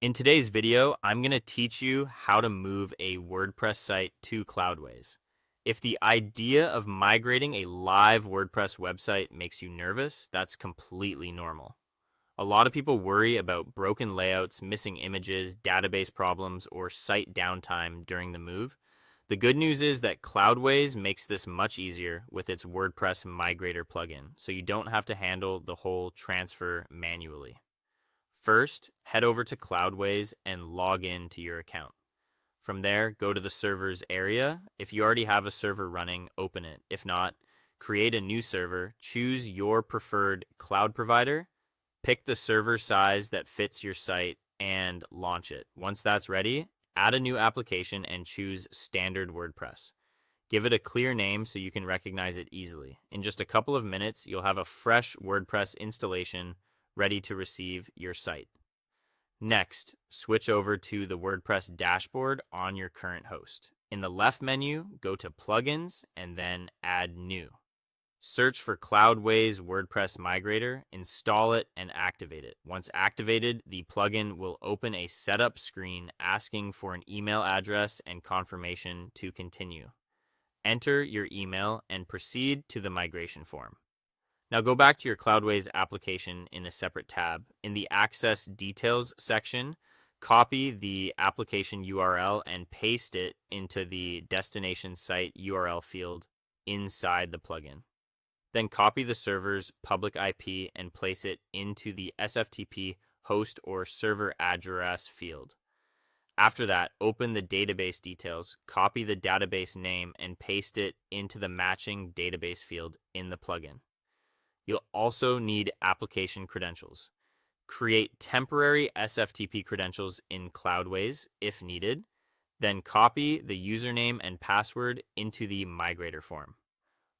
In today's video, I'm going to teach you how to move a WordPress site to Cloudways. If the idea of migrating a live WordPress website makes you nervous, that's completely normal. A lot of people worry about broken layouts, missing images, database problems, or site downtime during the move. The good news is that Cloudways makes this much easier with its WordPress Migrator plugin, so you don't have to handle the whole transfer manually. First, head over to Cloudways and log in to your account. From there, go to the servers area. If you already have a server running, open it. If not, create a new server, choose your preferred cloud provider, pick the server size that fits your site, and launch it. Once that's ready, add a new application and choose Standard WordPress. Give it a clear name so you can recognize it easily. In just a couple of minutes, you'll have a fresh WordPress installation ready to receive your site. Next, switch over to the WordPress dashboard on your current host. In the left menu, go to Plugins and then Add New. Search for Cloudways WordPress Migrator, install it, and activate it. Once activated, the plugin will open a setup screen asking for an email address and confirmation to continue. Enter your email and proceed to the migration form. Now go back to your Cloudways application in a separate tab. In the Access Details section, copy the application URL and paste it into the destination site URL field inside the plugin. Then copy the server's public IP and place it into the SFTP host or server address field. After that, open the database details, copy the database name, and paste it into the matching database field in the plugin. You'll also need application credentials. Create temporary SFTP credentials in Cloudways if needed, then copy the username and password into the migrator form.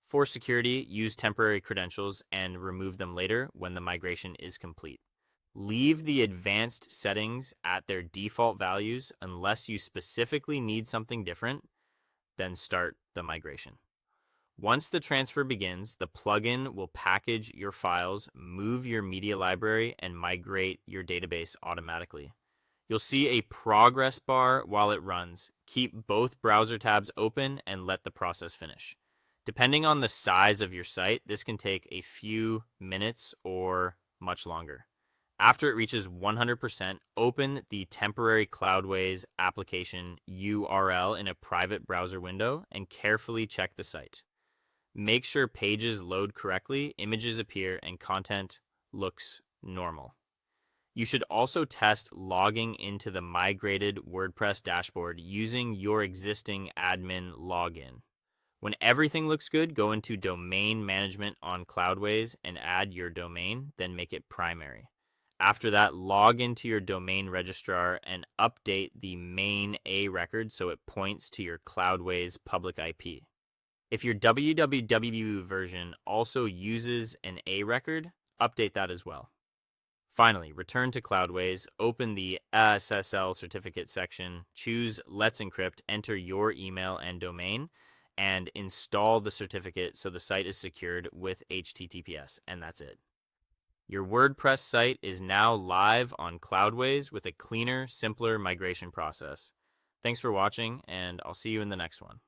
For security, use temporary credentials and remove them later when the migration is complete. Leave the advanced settings at their default values unless you specifically need something different, then start the migration. Once the transfer begins, the plugin will package your files, move your media library, and migrate your database automatically. You'll see a progress bar while it runs. Keep both browser tabs open and let the process finish. Depending on the size of your site, this can take a few minutes or much longer. After it reaches 100%, open the temporary Cloudways application URL in a private browser window and carefully check the site. Make sure pages load correctly, images appear, and content looks normal. You should also test logging into the migrated WordPress dashboard using your existing admin login. When everything looks good, go into Domain Management on Cloudways and add your domain, then make it primary. After that, log into your domain registrar and update the main A record so it points to your Cloudways public IP. If your www version also uses an A record, update that as well. Finally, return to Cloudways, open the SSL certificate section, choose Let's Encrypt, enter your email and domain, and install the certificate so the site is secured with HTTPS, and that's it. Your WordPress site is now live on Cloudways with a cleaner, simpler migration process. Thanks for watching, and I'll see you in the next one.